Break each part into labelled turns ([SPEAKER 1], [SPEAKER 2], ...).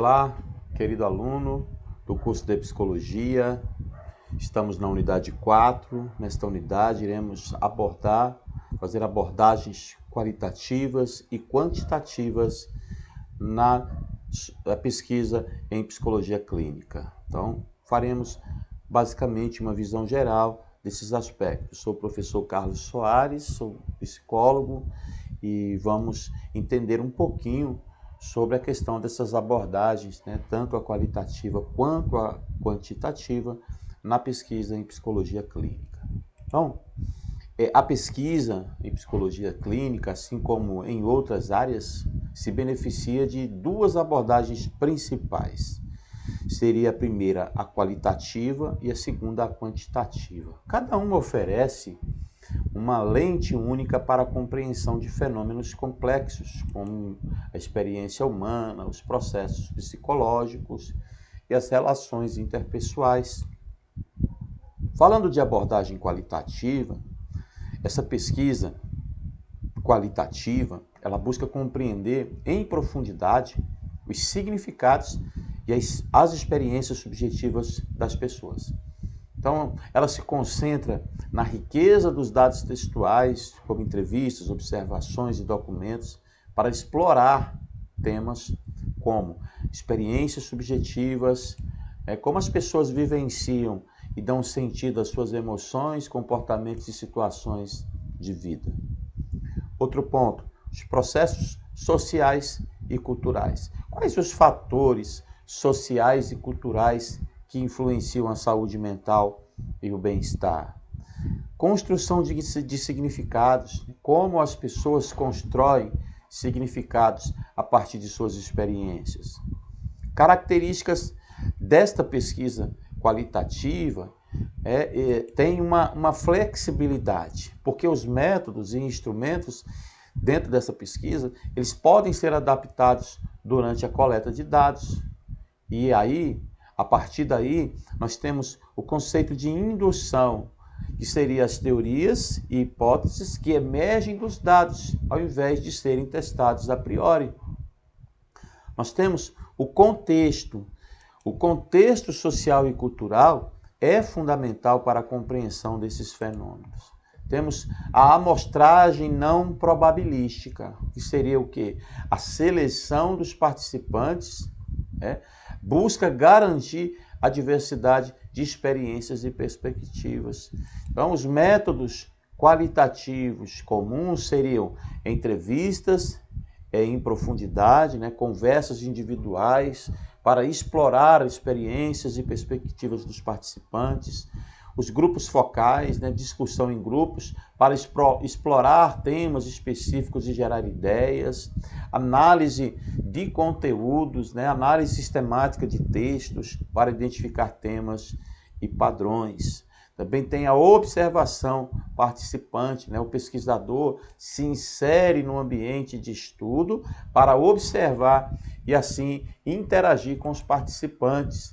[SPEAKER 1] Olá, querido aluno do curso de Psicologia. Estamos na unidade 4. Nesta unidade iremos fazer abordagens qualitativas e quantitativas na pesquisa em psicologia clínica. Então, faremos basicamente uma visão geral desses aspectos. Sou o professor Carlos Soares, sou psicólogo e vamos entender um pouquinho sobre a questão dessas abordagens, tanto a qualitativa quanto a quantitativa, na pesquisa em psicologia clínica. Então, a pesquisa em psicologia clínica, assim como em outras áreas, se beneficia de duas abordagens principais. Seria a primeira a qualitativa e a segunda a quantitativa. Cada uma oferece uma lente única para a compreensão de fenômenos complexos, como a experiência humana, os processos psicológicos e as relações interpessoais. Falando de abordagem qualitativa, essa pesquisa qualitativa, ela busca compreender em profundidade os significados e as experiências subjetivas das pessoas. Então, ela se concentra na riqueza dos dados textuais, como entrevistas, observações e documentos, para explorar temas como experiências subjetivas, como as pessoas vivenciam e dão sentido às suas emoções, comportamentos e situações de vida. Outro ponto, os processos sociais e culturais. Quais os fatores sociais e culturais que influenciam a saúde mental e o bem-estar? Construção de significados, como as pessoas constroem significados a partir de suas experiências. Características desta pesquisa qualitativa tem uma flexibilidade, porque os métodos e instrumentos dentro dessa pesquisa, eles podem ser adaptados durante a coleta de dados. E aí, a partir daí, nós temos o conceito de indução, que seria as teorias e hipóteses que emergem dos dados, ao invés de serem testados a priori. Nós temos o contexto. O contexto social e cultural é fundamental para a compreensão desses fenômenos. Temos a amostragem não probabilística, que seria o quê? A seleção dos participantes, busca garantir a diversidade de experiências e perspectivas. Então, os métodos qualitativos comuns seriam entrevistas em profundidade, conversas individuais para explorar experiências e perspectivas dos participantes, os grupos focais, discussão em grupos para explorar temas específicos e gerar ideias, análise de conteúdos, análise sistemática de textos para identificar temas e padrões. Também tem a observação participante, o pesquisador se insere no ambiente de estudo para observar e assim interagir com os participantes.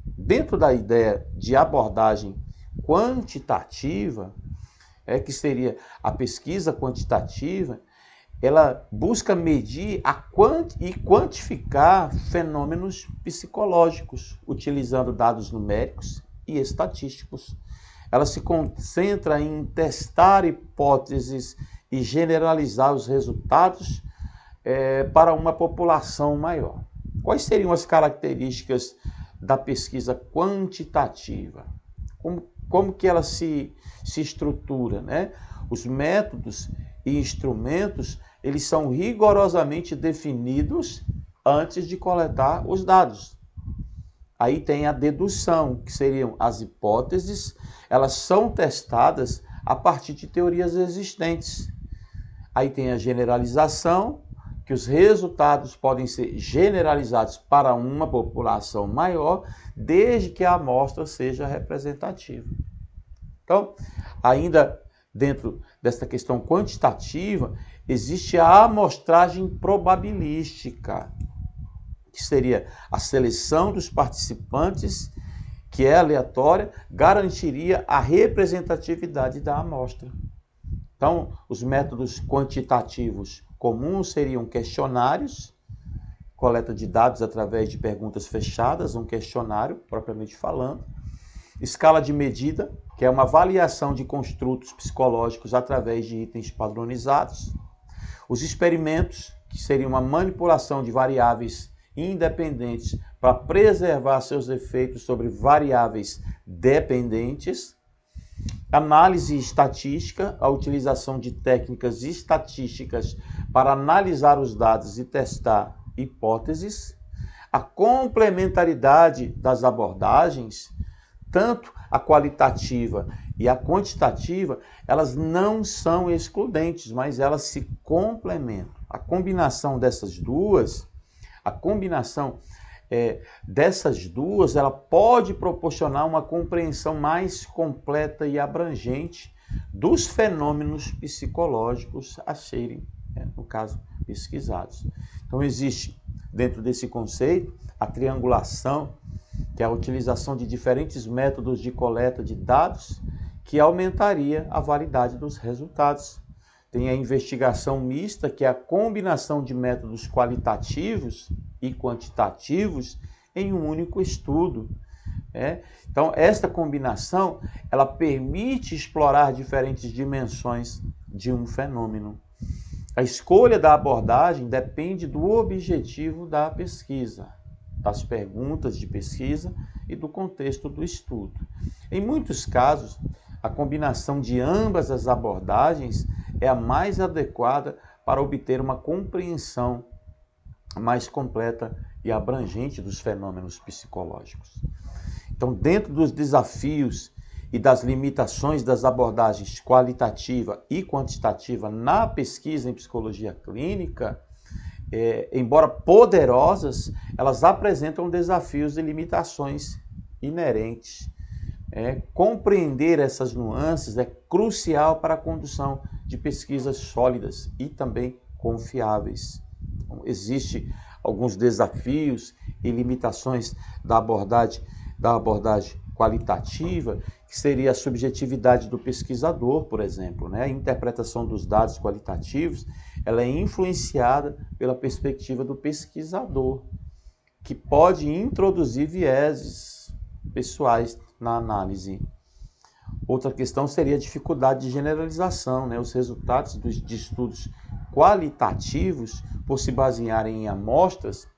[SPEAKER 1] Dentro da ideia de abordagem quantitativa, que seria a pesquisa quantitativa, ela busca medir e quantificar fenômenos psicológicos, utilizando dados numéricos e estatísticos. Ela se concentra em testar hipóteses e generalizar os resultados para uma população maior. Quais seriam as características da pesquisa quantitativa? Como que ela se estrutura, Os métodos e instrumentos, eles são rigorosamente definidos antes de coletar os dados. Aí tem a dedução, que seriam as hipóteses, elas são testadas a partir de teorias existentes. Aí tem a generalização, que os resultados podem ser generalizados para uma população maior, desde que a amostra seja representativa. Então, ainda dentro desta questão quantitativa, existe a amostragem probabilística, que seria a seleção dos participantes, que é aleatória, garantiria a representatividade da amostra. Então, os métodos quantitativos comuns seriam questionários, coleta de dados através de perguntas fechadas, um questionário, propriamente falando. Escala de medida, que é uma avaliação de construtos psicológicos através de itens padronizados. Os experimentos, que seria uma manipulação de variáveis independentes para preservar seus efeitos sobre variáveis dependentes. Análise estatística, a utilização de técnicas estatísticas para analisar os dados e testar hipóteses. A complementaridade das abordagens, tanto a qualitativa e a quantitativa, elas não são excludentes, mas elas se complementam. A combinação dessas duas, ela pode proporcionar uma compreensão mais completa e abrangente dos fenômenos psicológicos a serem, no caso, pesquisados. Então, existe, dentro desse conceito, a triangulação, que é a utilização de diferentes métodos de coleta de dados, que aumentaria a validade dos resultados. Tem a investigação mista, que é a combinação de métodos qualitativos e quantitativos em um único estudo. Então, esta combinação, ela permite explorar diferentes dimensões de um fenômeno. A escolha da abordagem depende do objetivo da pesquisa, das perguntas de pesquisa e do contexto do estudo. Em muitos casos, a combinação de ambas as abordagens é a mais adequada para obter uma compreensão mais completa e abrangente dos fenômenos psicológicos. Então, dentro dos desafios e das limitações das abordagens qualitativa e quantitativa na pesquisa em psicologia clínica, embora poderosas, elas apresentam desafios e limitações inerentes. Compreender essas nuances é crucial para a condução de pesquisas sólidas e também confiáveis. Então, existem alguns desafios e limitações da abordagem qualitativa, que seria a subjetividade do pesquisador, por exemplo. A interpretação dos dados qualitativos, ela é influenciada pela perspectiva do pesquisador, que pode introduzir vieses pessoais na análise. Outra questão seria a dificuldade de generalização. Os resultados de estudos qualitativos, por se basearem em amostras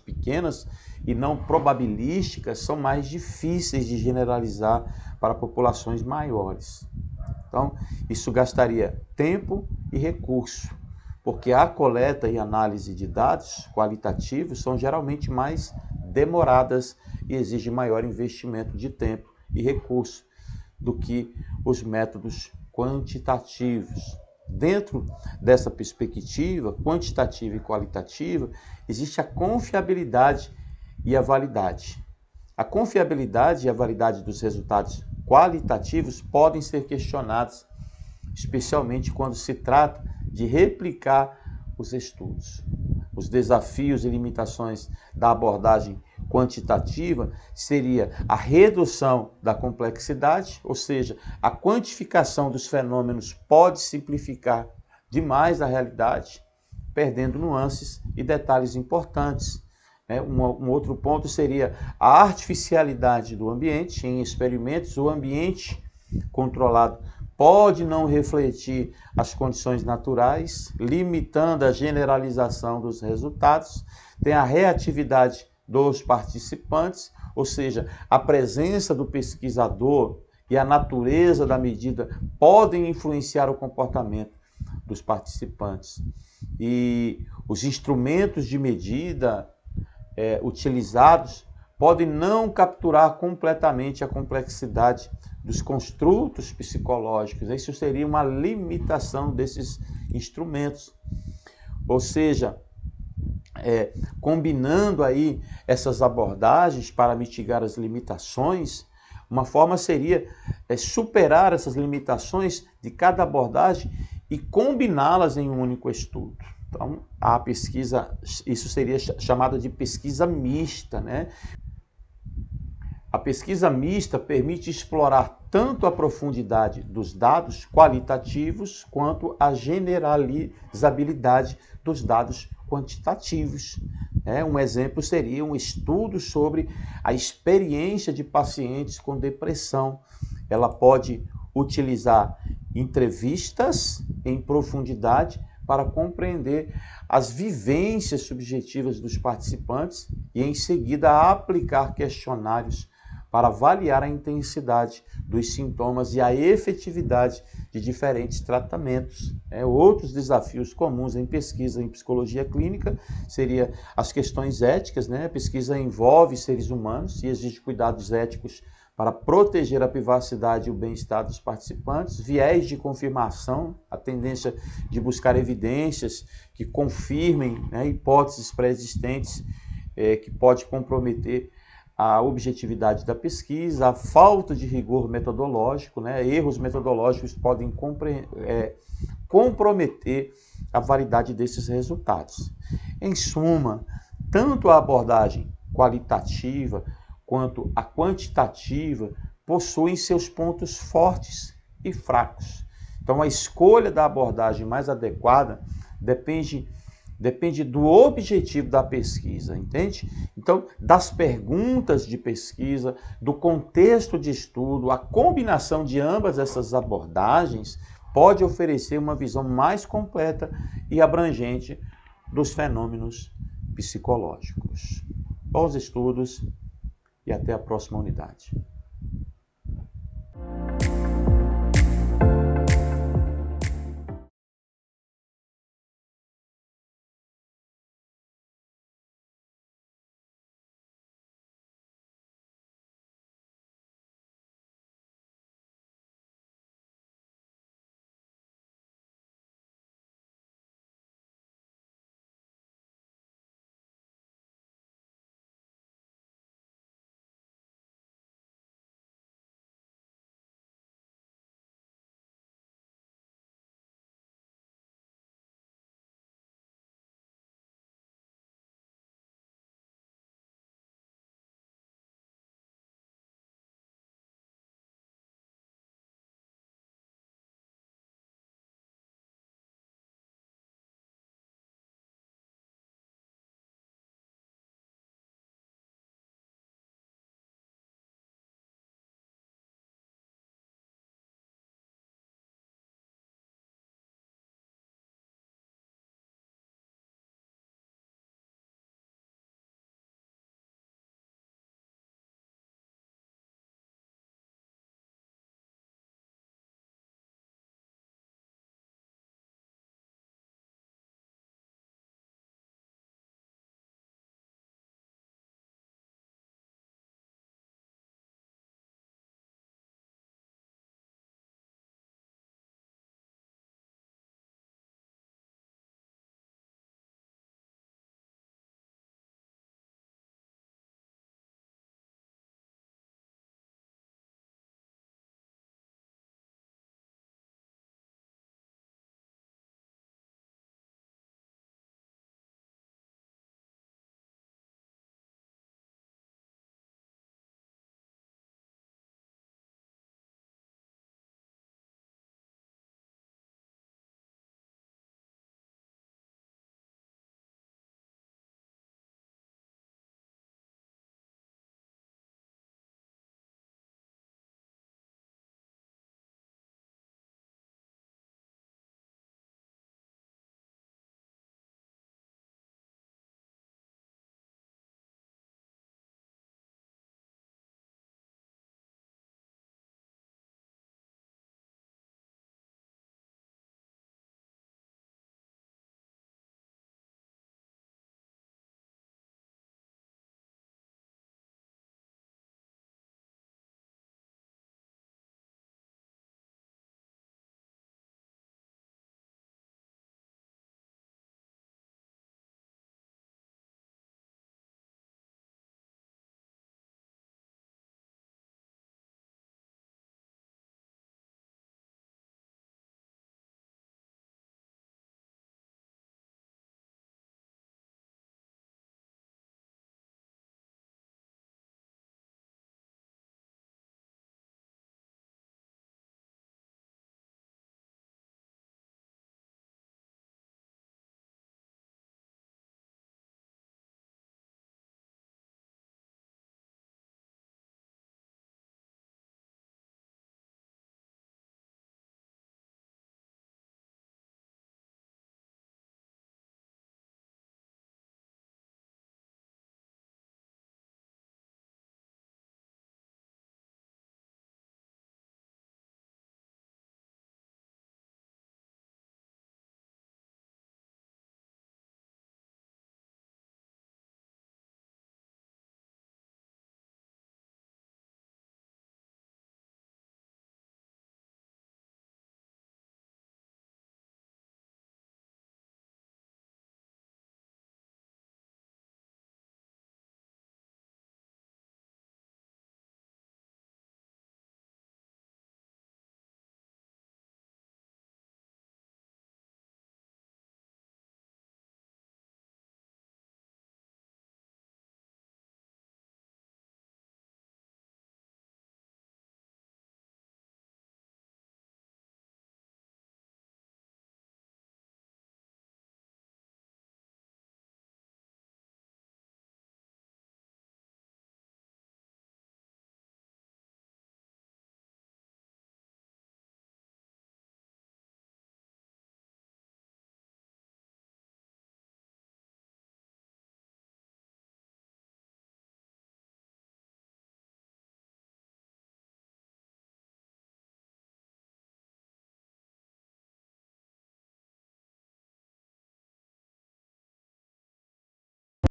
[SPEAKER 1] pequenas e não probabilísticas, são mais difíceis de generalizar para populações maiores. Então, isso gastaria tempo e recurso, porque a coleta e análise de dados qualitativos são geralmente mais demoradas e exigem maior investimento de tempo e recurso do que os métodos quantitativos. Dentro dessa perspectiva quantitativa e qualitativa, existe a confiabilidade e a validade. A confiabilidade e a validade dos resultados qualitativos podem ser questionados, especialmente quando se trata de replicar os estudos. Os desafios e limitações da abordagem quantitativa seria a redução da complexidade, ou seja, a quantificação dos fenômenos pode simplificar demais a realidade, perdendo nuances e detalhes importantes. Um outro ponto seria a artificialidade do ambiente. Em experimentos, o ambiente controlado pode não refletir as condições naturais, limitando a generalização dos resultados. Tem a reatividade dos participantes, ou seja, a presença do pesquisador e a natureza da medida podem influenciar o comportamento dos participantes. E os instrumentos de medida utilizados podem não capturar completamente a complexidade dos construtos psicológicos. Isso seria uma limitação desses instrumentos. Ou seja, combinando aí essas abordagens para mitigar as limitações, uma forma seria superar essas limitações de cada abordagem e combiná-las em um único estudo. Então, a pesquisa, isso seria chamada de pesquisa mista, A pesquisa mista permite explorar tanto a profundidade dos dados qualitativos quanto a generalizabilidade dos dados quantitativos. Um exemplo seria um estudo sobre a experiência de pacientes com depressão. Ela pode utilizar entrevistas em profundidade para compreender as vivências subjetivas dos participantes e, em seguida, aplicar questionários para avaliar a intensidade dos sintomas e a efetividade de diferentes tratamentos. Outros desafios comuns em pesquisa em psicologia clínica seria as questões éticas. A pesquisa envolve seres humanos e exige cuidados éticos para proteger a privacidade e o bem-estar dos participantes, viés de confirmação, a tendência de buscar evidências que confirmem hipóteses pré-existentes que pode comprometer a objetividade da pesquisa, a falta de rigor metodológico, erros metodológicos podem comprometer a validade desses resultados. Em suma, tanto a abordagem qualitativa quanto a quantitativa possuem seus pontos fortes e fracos. Então, a escolha da abordagem mais adequada depende do objetivo da pesquisa, entende? Então, das perguntas de pesquisa, do contexto de estudo, a combinação de ambas essas abordagens pode oferecer uma visão mais completa e abrangente dos fenômenos psicológicos. Bons estudos e até a próxima unidade.